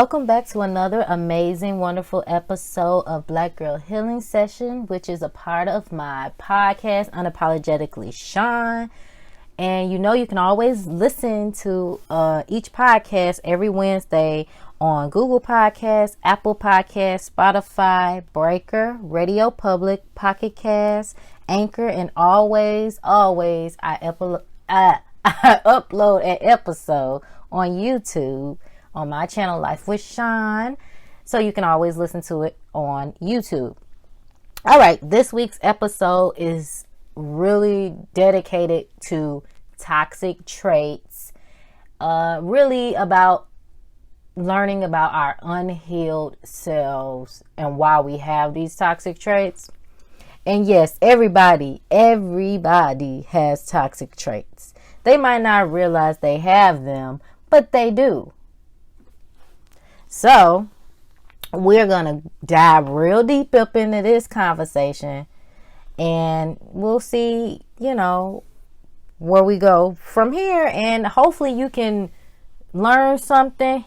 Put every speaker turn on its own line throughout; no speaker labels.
Welcome back to another amazing, wonderful episode of Black Girl Healing Session, which is a part of my podcast, Unapologetically Shaun. And you can always listen to each podcast every Wednesday on Google Podcasts, Apple Podcasts, Spotify, Breaker, Radio Public, Pocket Cast, Anchor, and always I upload an episode on YouTube on my channel, Life with Shaun, so you can always listen to it on YouTube. All right, this week's episode is really dedicated to toxic traits, really about learning about our unhealed selves and why we have these toxic traits. And yes, everybody has toxic traits. They might not realize they have them, but they do. So, we're going to dive real deep up into this conversation and we'll see, where we go from here. And hopefully you can learn something,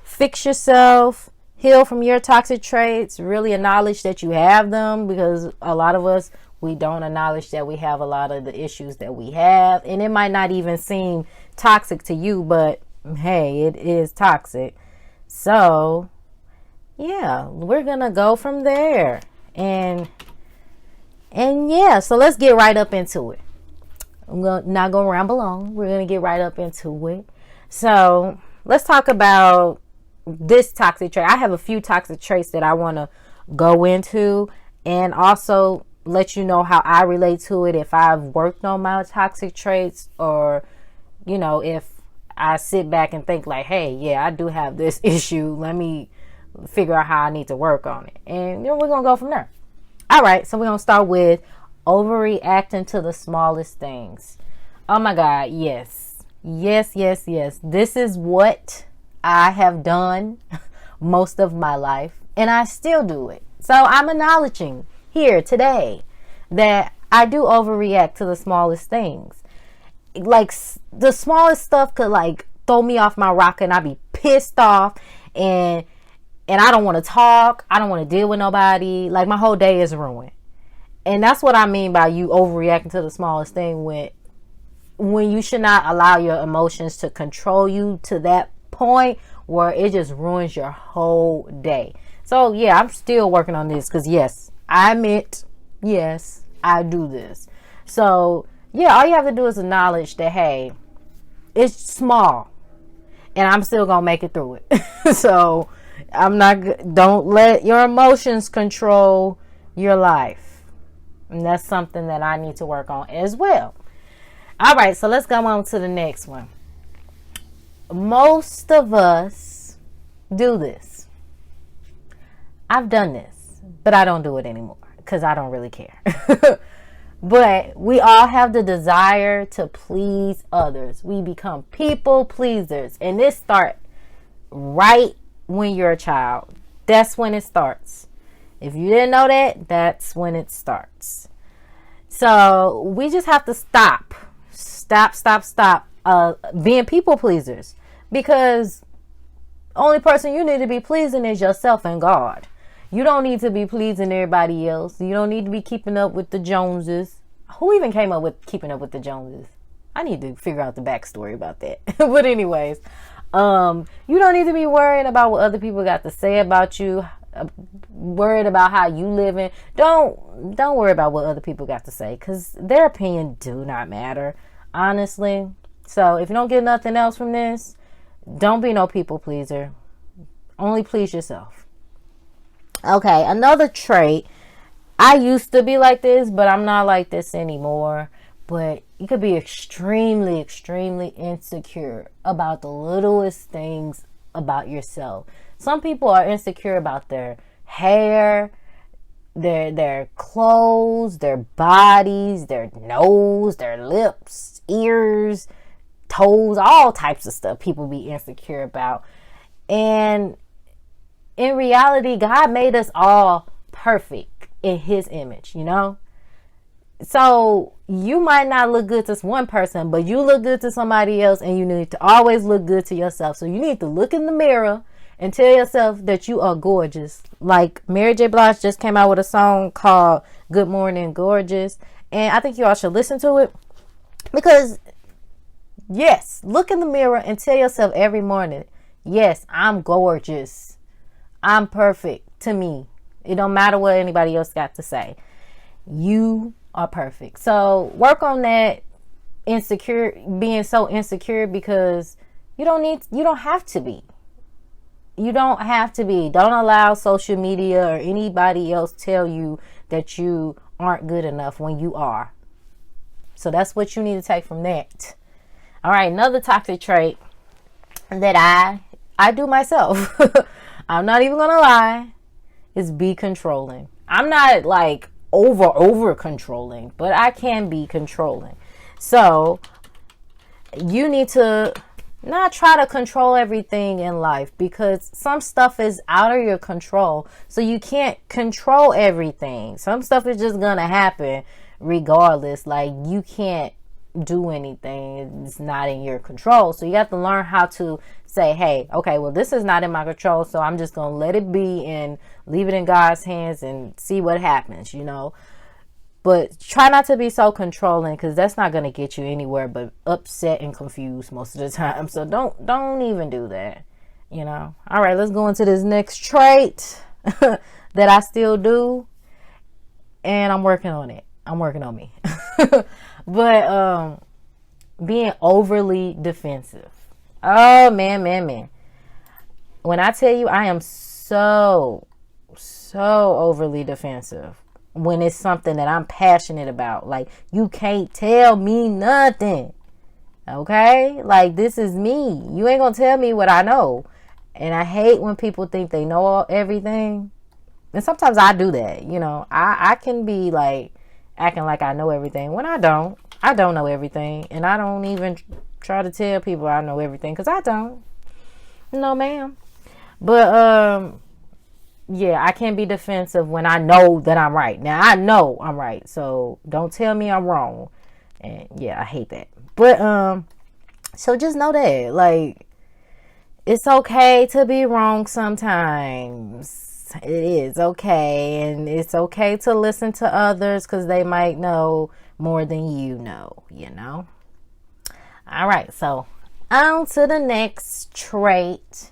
fix yourself, heal from your toxic traits, really acknowledge that you have them, because a lot of us, we don't acknowledge that we have a lot of the issues that we have. And it might not even seem toxic to you, but hey, it is toxic. So, yeah, we're going to go from there. And yeah, so let's get right up into it. I'm not going to ramble on. We're going to get right up into it. So, let's talk about this toxic trait. I have a few toxic traits that I want to go into, and also let you know how I relate to it, if I've worked on my toxic traits, or, if I sit back and think like, hey, yeah, I do have this issue. Let me figure out how I need to work on it. And we're going to go from there. All right. So we're going to start with overreacting to the smallest things. Oh my God. Yes. Yes. This is what I have done most of my life, and I still do it. So I'm acknowledging here today that I do overreact to the smallest things. Like, the smallest stuff could throw me off my rocker, and I'd be pissed off, and I don't want to talk. I don't want to deal with nobody. Like, my whole day is ruined. And that's what I mean by you overreacting to the smallest thing, when you should not allow your emotions to control you to that point where it just ruins your whole day. So yeah, I'm still working on this, because yes, I admit, yes, I do this. So yeah, all you have to do is acknowledge that, hey, it's small and I'm still going to make it through it. So don't let your emotions control your life. And that's something that I need to work on as well. All right, so let's go on to the next one. Most of us do this. I've done this, but I don't do it anymore because I don't really care. But we all have the desire to please others. We become people pleasers. And this starts right when you're a child. That's when it starts. If you didn't know that, that's when it starts. So we just have to stop being people pleasers. Because only person you need to be pleasing is yourself and God. You don't need to be pleasing everybody else. You don't need to be keeping up with the Joneses. Who even came up with keeping up with the Joneses? I need to figure out the backstory about that. But anyways, you don't need to be worried about what other people got to say about you. Worried about how you living. Don't worry about what other people got to say, because their opinion do not matter, honestly. So if you don't get nothing else from this, don't be no people pleaser. Only please yourself. Okay, another trait. I used to be like this, but I'm not like this anymore. But you could be extremely, extremely insecure about the littlest things about yourself. Some people are insecure about their hair, their clothes, their bodies, their nose, their lips, ears, toes, all types of stuff people be insecure about. And in reality, God made us all perfect in his image, So you might not look good to one person, but you look good to somebody else, and you need to always look good to yourself. So you need to look in the mirror and tell yourself that you are gorgeous. Like Mary J. Blige just came out with a song called Good Morning Gorgeous. And I think you all should listen to it. Because, yes, look in the mirror and tell yourself every morning, yes, I'm gorgeous. I'm perfect to me. It don't matter what anybody else got to say. You are perfect. So work on that being so insecure, because you don't have to be. You don't have to be. Don't allow social media or anybody else tell you that you aren't good enough when you are. So that's what you need to take from that. All right, another toxic trait that I do myself, I'm not even gonna lie, is be controlling. I'm not like over controlling, but I can be controlling. So you need to not try to control everything in life, because some stuff is out of your control. So you can't control everything. Some stuff is just gonna happen regardless. Like, you can't do anything. It's not in your control. So you have to learn how to say, hey, okay, well, this is not in my control, so I'm just gonna let it be and leave it in God's hands and see what happens, you know. But try not to be so controlling, because that's not going to get you anywhere but upset and confused most of the time. So don't even do that, you know. All right, let's go into this next trait that I still do. And I'm working on it. I'm working on me. But being overly defensive. Oh, man. When I tell you I am so overly defensive, when it's something that I'm passionate about. Like, you can't tell me nothing. Okay? Like, this is me. You ain't gonna tell me what I know. And I hate when people think they know everything. And sometimes I do that. You know, I can be like acting like I know everything when I don't. I don't know everything. And I don't even try to tell people I know everything, because I don't. No, ma'am. But, yeah, I can't be defensive when I know that I'm right. Now, I know I'm right, so don't tell me I'm wrong. And yeah, I hate that. But so just know that, like, it's okay to be wrong sometimes. It is okay, and it's okay to listen to others, because they might know more than you know, you know. All right, so on to the next trait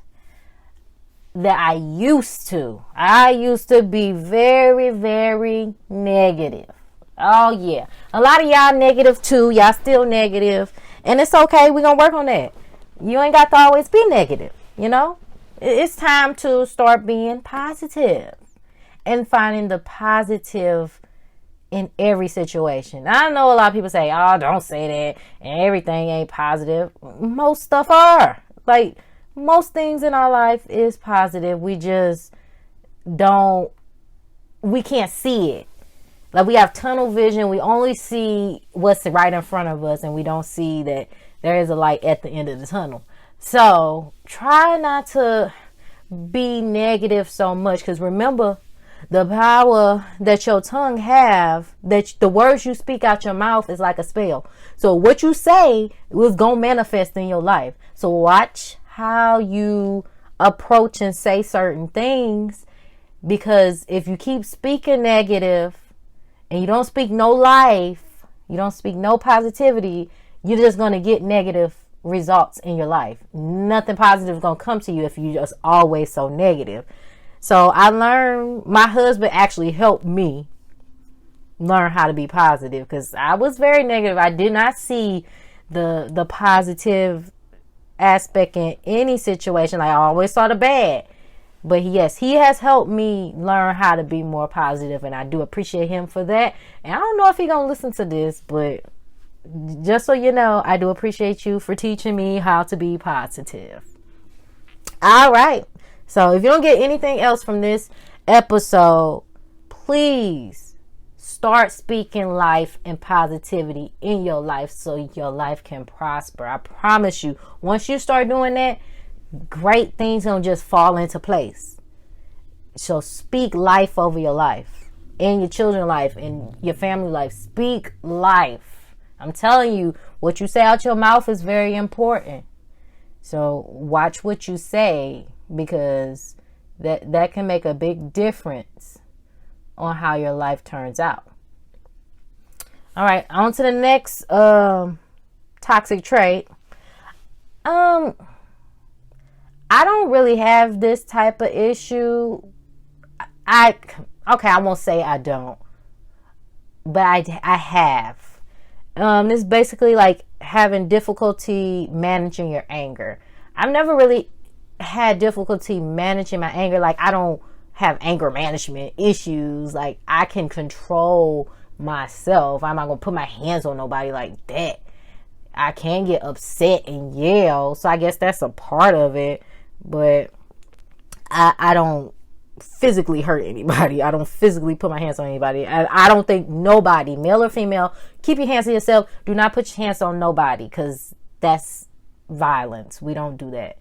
that I used to be very, very negative. Oh yeah. A lot of y'all negative too. Y'all still negative. And it's okay. We're going to work on that. You ain't got to always be negative, you know? It's time to start being positive and finding the positive in every situation. I know a lot of people say, oh, don't say that, and everything ain't positive. Most stuff are. Like, most things in our life is positive. We just we can't see it. Like, we have tunnel vision. We only see what's right in front of us, and we don't see that there is a light at the end of the tunnel. So try not to be negative so much, because remember, the power that your tongue have, that the words you speak out your mouth is like a spell. So what you say is going to manifest in your life. So watch how you approach and say certain things, because if you keep speaking negative and you don't speak no life, you don't speak no positivity, you're just going to get negative results in your life. Nothing positive is going to come to you if you just always so negative. So I learned, my husband actually helped me learn how to be positive, because I was very negative. I did not see the positive aspect in any situation. Like, I always saw the bad. But yes, he has helped me learn how to be more positive, and I do appreciate him for that. And I don't know if he's gonna listen to this, but just so you know, I do appreciate you for teaching me how to be positive. All right, so if you don't get anything else from this episode, please start speaking life and positivity in your life so your life can prosper. I promise you, once you start doing that, great things gonna just fall into place. So speak life over your life, in your children's life, in your family life. Speak life. I'm telling you, what you say out your mouth is very important. So watch what you say, because that can make a big difference on how your life turns out. All right, on to the next toxic trait. I don't really have this type of issue. I won't say I don't, but I have. This is basically like having difficulty managing your anger. I've never really had difficulty managing my anger. Like, I don't have anger management issues. Like, I can control myself. I'm not gonna put my hands on nobody like that. I can get upset and yell, so I guess that's a part of it, but I don't physically hurt anybody. I don't physically put my hands on anybody. I don't think nobody, male or female, keep your hands to yourself. Do not put your hands on nobody, because that's violence. We don't do that.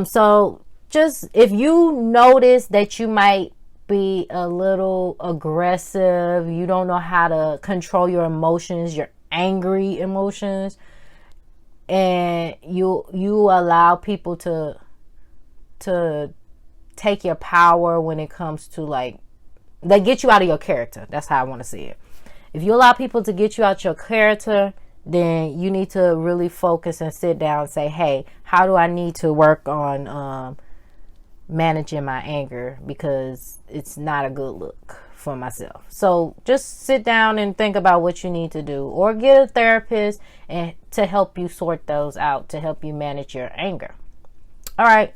So just if you notice that you might be a little aggressive, you don't know how to control your emotions, your angry emotions, and you allow people to take your power when it comes to, like, they get you out of your character. That's how I want to see it. If you allow people to get you out your character, then you need to really focus and sit down and say, hey, how do I need to work on managing my anger, because it's not a good look for myself. So just sit down and think about what you need to do, or get a therapist and to help you sort those out, to help you manage your anger. All right,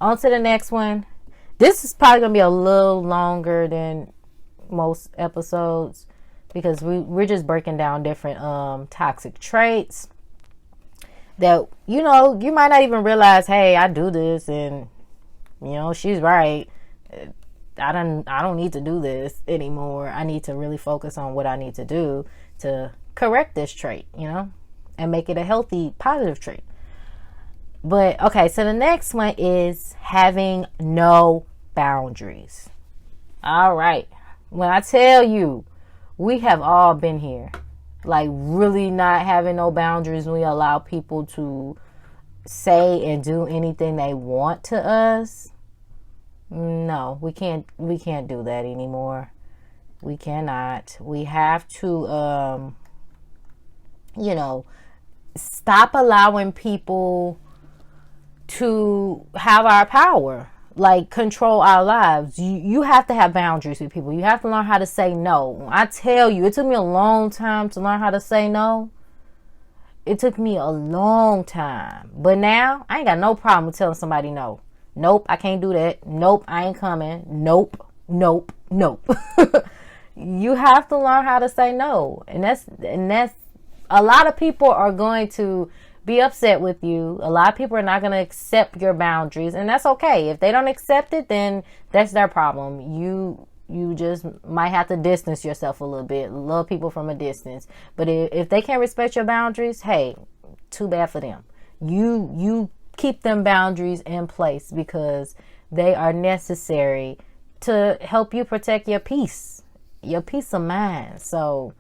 on to the next one. This is probably gonna be a little longer than most episodes, because we're just breaking down different toxic traits that, you know, you might not even realize, hey, I do this, and you know, she's right. I don't need to do this anymore. I need to really focus on what I need to do to correct this trait, you know, and make it a healthy, positive trait. But okay, so the next one is having no boundaries. All right. When I tell you, we have all been here. Like, really not having no boundaries. We allow people to say and do anything they want to us. No, we can't do that anymore. We cannot. We have to you know, stop allowing people to have our power, like control our lives. You have to have boundaries with people. You have to learn how to say no. I tell you, it took me a long time to learn how to say no. It took me a long time. But now, I ain't got no problem with telling somebody no. Nope, I can't do that. Nope, I ain't coming. Nope. You have to learn how to say no. And that's a lot of people are going to be upset with you. A lot of people are not going to accept your boundaries, and that's okay. If they don't accept it, then that's their problem. You just might have to distance yourself a little bit. Love people from a distance. But if they can't respect your boundaries, hey, too bad for them. You keep them boundaries in place, because they are necessary to help you protect your peace of mind. So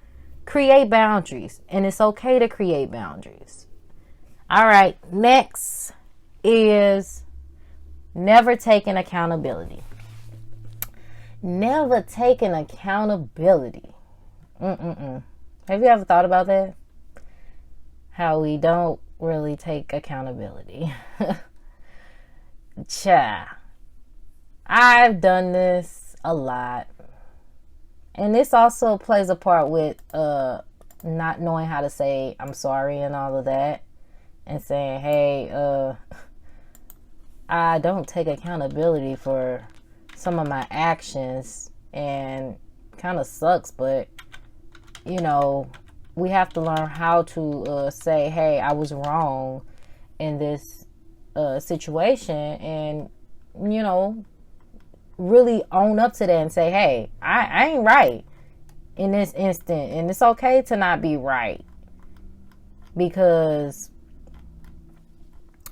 create boundaries, and it's okay to create boundaries. All right, next is never taking accountability. Never taking accountability. Have you ever thought about that? How we don't really take accountability. I've done this a lot. And this also plays a part with not knowing how to say I'm sorry and all of that. And saying, hey, I don't take accountability for some of my actions, and kind of sucks, but you know, we have to learn how to say, hey, I was wrong in this situation, and you know, really own up to that and say, hey, I ain't right in this instant, and it's okay to not be right, because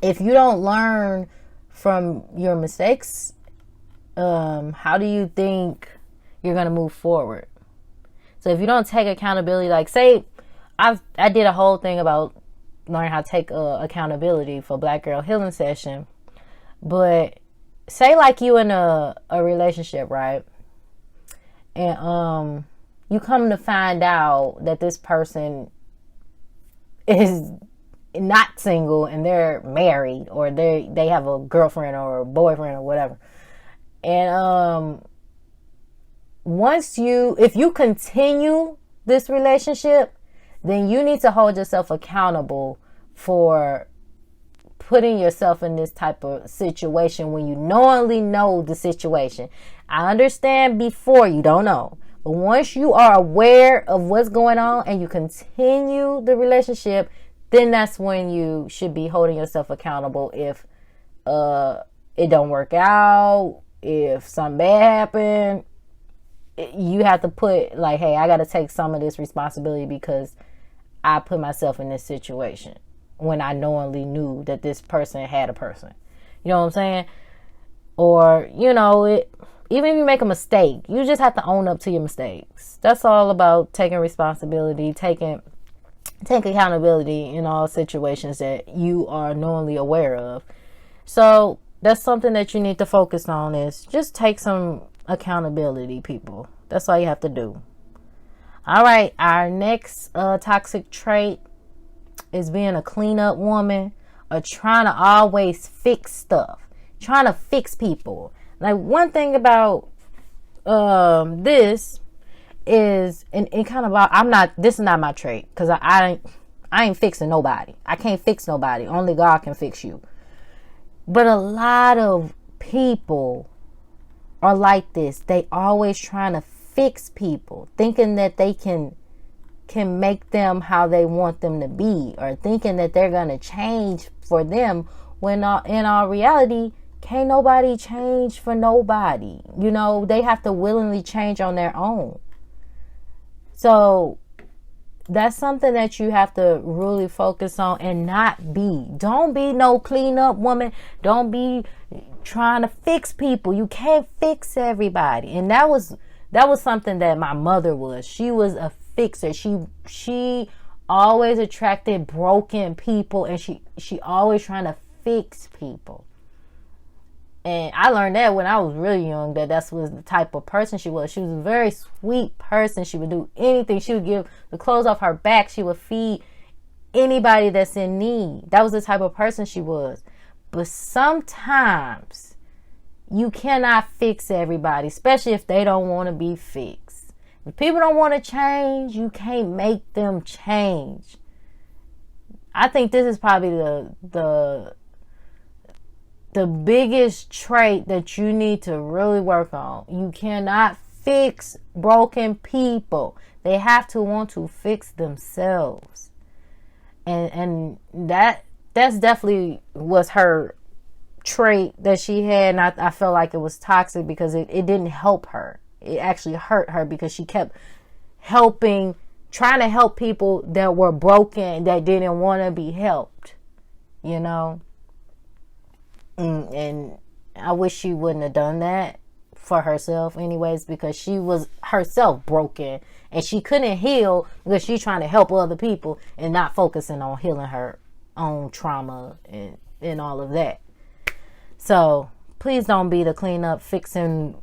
if you don't learn from your mistakes, how do you think you're going to move forward? So if you don't take accountability, like say I did a whole thing about learning how to take accountability for Black Girl Healing Session, But say like you in a relationship, right? And you come to find out that this person is not single and they're married, or they have a girlfriend or a boyfriend or whatever. And if you continue this relationship, then you need to hold yourself accountable for putting yourself in this type of situation when you knowingly know the situation. I understand before you don't know, but once you are aware of what's going on and you continue the relationship, then that's when you should be holding yourself accountable if it don't work out, if something bad happened. You have to put like, hey, I got to take some of this responsibility because I put myself in this situation when I knowingly knew that this person had a person. You know what I'm saying? Or, even if you make a mistake, you just have to own up to your mistakes. That's all about taking responsibility, taking accountability in all situations that you are knowingly aware of. So that's something that you need to focus on, is just take some accountability, people. That's all you have to do. All right, our next toxic trait is being a cleanup woman, or trying to always fix stuff, trying to fix people. Like, one thing about this is, and kind of, this is not my trait, because I ain't fixing nobody. I can't fix nobody. Only God can fix you. But a lot of people are like this. They always trying to fix people, thinking that they can make them how they want them to be, or thinking that they're going to change for them, when in all reality, can't nobody change for nobody. They have to willingly change on their own. So that's something that you have to really focus on and not be. Don't be no cleanup woman. Don't be trying to fix people. You can't fix everybody. And that was something that my mother was. She was a fixer. She always attracted broken people, and she always trying to fix people. And I learned that when I was really young, that was the type of person she was. She was a very sweet person. She would do anything. She would give the clothes off her back. She would feed anybody that's in need. That was the type of person she was. But sometimes you cannot fix everybody, especially if they don't want to be fixed. If people don't want to change, you can't make them change. I think this is probably the biggest trait that you need to really work on. You cannot fix broken people. They have to want to fix themselves. And that's definitely was her trait that she had. And I felt like it was toxic because it didn't help her. It actually hurt her because she kept trying to help people that were broken, that didn't want to be helped. And I wish she wouldn't have done that for herself anyways, because she was herself broken and she couldn't heal because she's trying to help other people and not focusing on healing her own trauma and all of that. So please don't be the cleanup fixing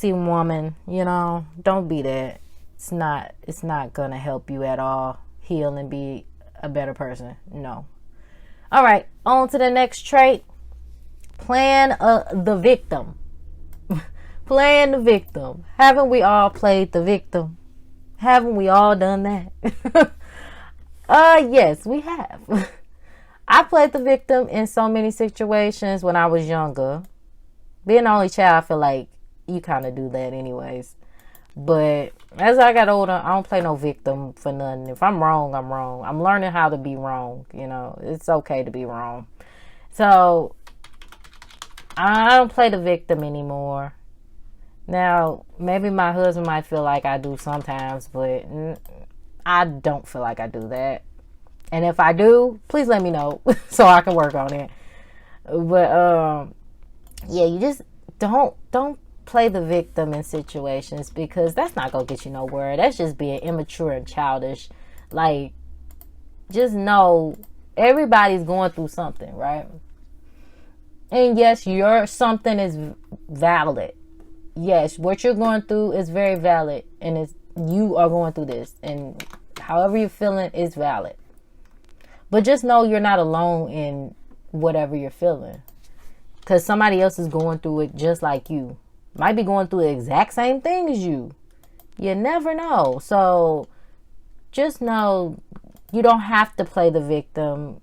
woman. Don't be that. It's not gonna help you at all heal and be a better person. No. All right, on to the next trait. Playing the victim. Playing the victim. Haven't we all played the victim? Haven't we all done that? Yes, we have. I played the victim in so many situations when I was younger. Being the only child, I feel like you kind of do that anyways. But as I got older, I don't play no victim for nothing. If I'm wrong, I'm wrong. I'm learning how to be wrong. It's okay to be wrong. So I don't play the victim anymore. Now, maybe my husband might feel like I do sometimes, but I don't feel like I do that. And if I do, please let me know so I can work on it. But yeah, you just don't play the victim in situations, because that's not gonna get you nowhere. That's just being immature and childish. Like, just know everybody's going through something, right? And yes, your something is valid. Yes, what you're going through is very valid, and it's you are going through this, and however you're feeling is valid. But just know you're not alone in whatever you're feeling, because somebody else is going through it just like you. Might be going through the exact same thing as you. You never know. So just know you don't have to play the victim.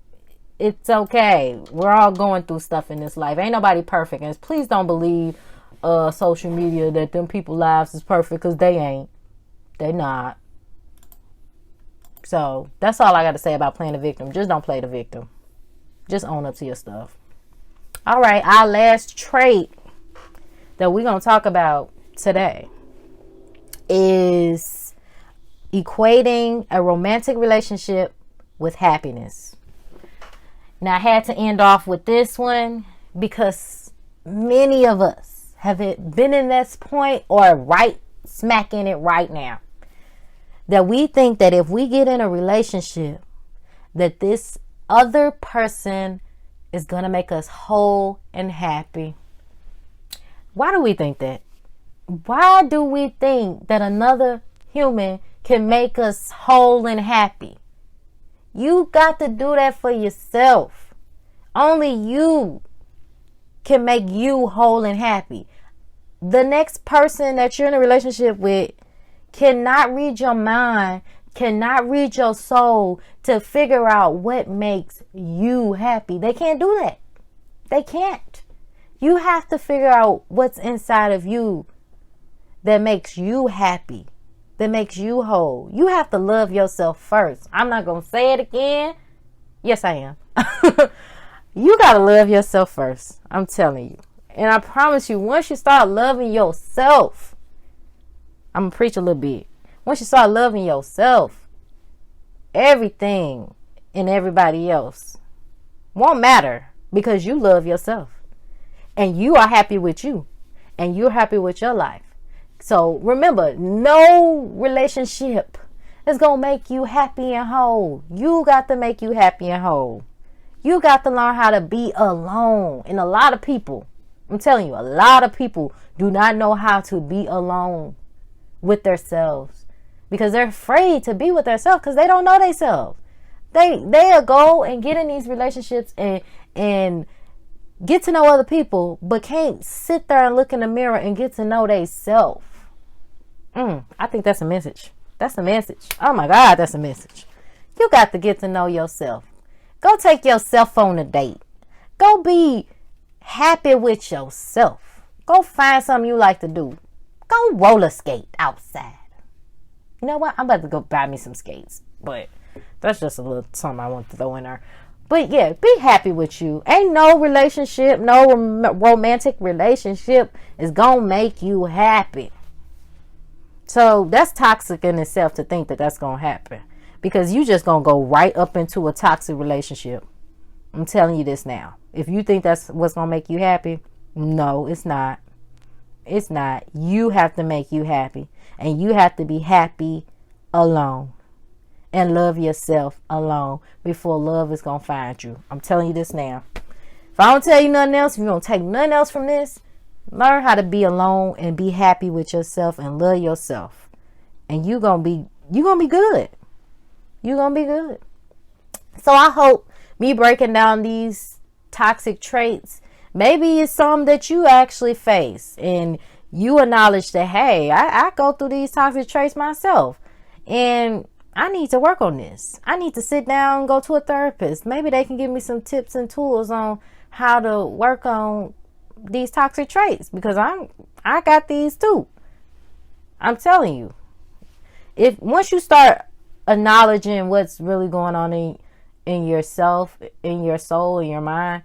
It's okay. We're all going through stuff in this life. Ain't nobody perfect. And please don't believe social media that them people's lives is perfect, because they ain't. They not. So that's all I got to say about playing the victim. Just don't play the victim. Just own up to your stuff. All right. Our last trait that we're going to talk about today is equating a romantic relationship with happiness. Now, I had to end off with this one because many of us have been in this point or right smack in it right now. That we think that if we get in a relationship, that this other person is going to make us whole and happy. Why do we think that? Why do we think that another human can make us whole and happy? You got to do that for yourself. Only you can make you whole and happy. The next person that you're in a relationship with cannot read your mind, cannot read your soul to figure out what makes you happy. They can't do that. They can't. You have to figure out what's inside of you that makes you happy, that makes you whole. You have to love yourself first. I'm not going to say it again. Yes, I am. You got to love yourself first. I'm telling you. And I promise you, once you start loving yourself, I'm going to preach a little bit. Once you start loving yourself, everything and everybody else won't matter, because you love yourself. And you are happy with you. And you're happy with your life. So remember, no relationship is going to make you happy and whole. You got to make you happy and whole. You got to learn how to be alone. And a lot of people, I'm telling you, a lot of people do not know how to be alone with themselves, because they're afraid to be with themselves because they don't know themselves. They'll go and get in these relationships and get to know other people, but can't sit there and look in the mirror and get to know themselves. I think that's a message. That's a message. Oh my God, that's a message. You got to get to know yourself. Go take yourself on a date. Go be happy with yourself. Go find something you like to do. Go roller skate outside. You know what? I'm about to go buy me some skates. But that's just a little something I want to throw in there. But yeah, be happy with you. Ain't no relationship, no romantic relationship is going to make you happy. So that's toxic in itself to think that that's going to happen. Because you just going to go right up into a toxic relationship. I'm telling you this now. If you think that's what's going to make you happy, no, it's not. It's not. You have to make you happy. And you have to be happy alone. And love yourself alone before love is going to find you. I'm telling you this now. If I don't tell you nothing else, if you don't take nothing else from this, learn how to be alone and be happy with yourself and love yourself. And you're going to be good. You're going to be good. So I hope me breaking down these toxic traits, maybe it's some that you actually face and you acknowledge that, hey, I go through these toxic traits myself and I need to work on this. I need to sit down and go to a therapist. Maybe they can give me some tips and tools on how to work on these toxic traits, because I got these too. I'm telling you, if once you start acknowledging what's really going on in yourself, in your soul, in your mind,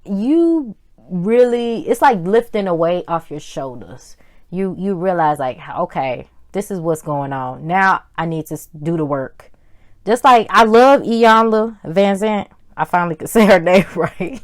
you really, it's like lifting a weight off your shoulders. You realize, like, okay, this is what's going on. Now I need to do the work. Just like I love Iyanla Vanzant. I finally could say her name right.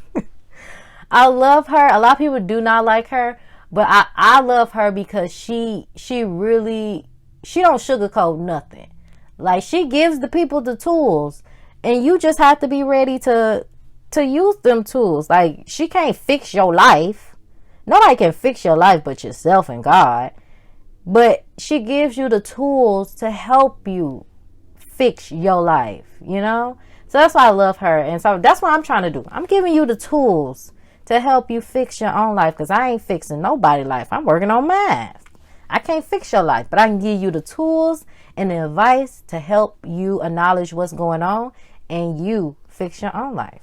I love her. A lot of people do not like her, but I love her because she really, she don't sugarcoat nothing. Like, she gives the people the tools, and you just have to be ready to to use them tools. Like, she can't fix your life. Nobody can fix your life but yourself and God. But she gives you the tools to help you fix your life, you know? So that's why I love her. And so that's what I'm trying to do. I'm giving you the tools to help you fix your own life, because I ain't fixing nobody's life. I'm working on mine. I can't fix your life, but I can give you the tools and the advice to help you acknowledge what's going on and you fix your own life.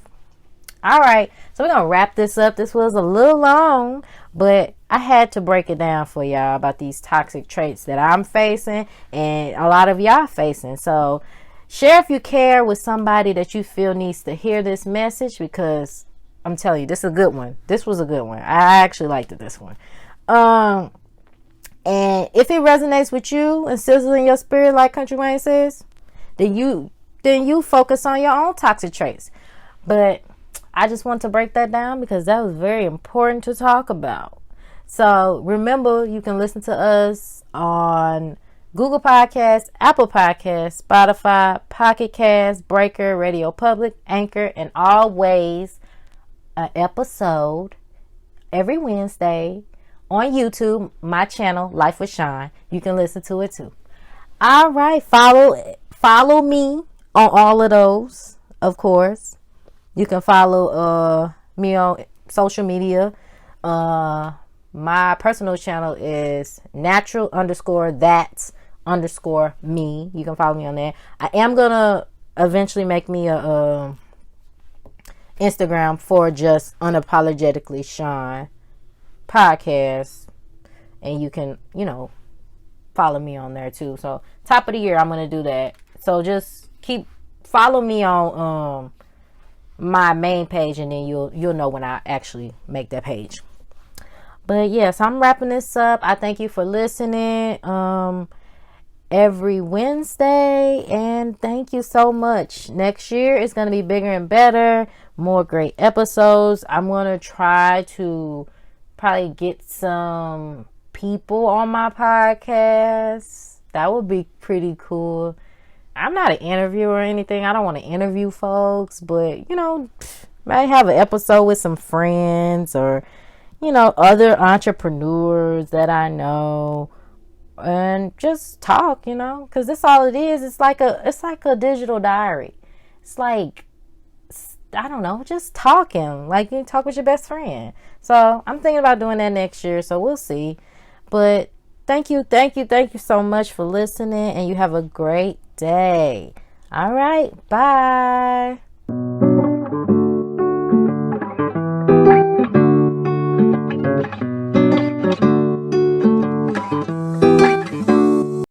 All right, so we're going to wrap this up. This was a little long, but I had to break it down for y'all about these toxic traits that I'm facing and a lot of y'all facing. So share if you care with somebody that you feel needs to hear this message, because I'm telling you, this is a good one. This was a good one. I actually liked this one. And if it resonates with you and sizzles in your spirit, like Country Wayne says, then you focus on your own toxic traits. But I just want to break that down because that was very important to talk about. So remember, you can listen to us on Google Podcasts, Apple Podcasts, Spotify, Pocket Cast, Breaker, Radio Public, Anchor, and always an episode every Wednesday on YouTube, my channel, Life with Shaun. You can listen to it too. All right, follow me on all of those, of course. You can follow me on social media. My personal channel is natural_that's_me. You can follow me on there. I am gonna eventually make me a Instagram for just Unapologetically Shaun Podcast, and you can, follow me on there too. So top of the year, I'm gonna do that. So just follow me on my main page, and then you'll know when I actually make that page. But yes, I'm wrapping this up. I thank you for listening every Wednesday, and thank you so much. Next year is going to be bigger and better, more great episodes. I'm going to try to probably get some people on my podcast. That would be pretty cool. I'm not an interviewer or anything. I don't want to interview folks, but, might have an episode with some friends or, other entrepreneurs that I know, and just talk, because that's all it is. It's like a digital diary. It's like, I don't know, just talking, like you talk with your best friend. So I'm thinking about doing that next year. So we'll see. But thank you so much for listening, and you have a great day. All right, bye.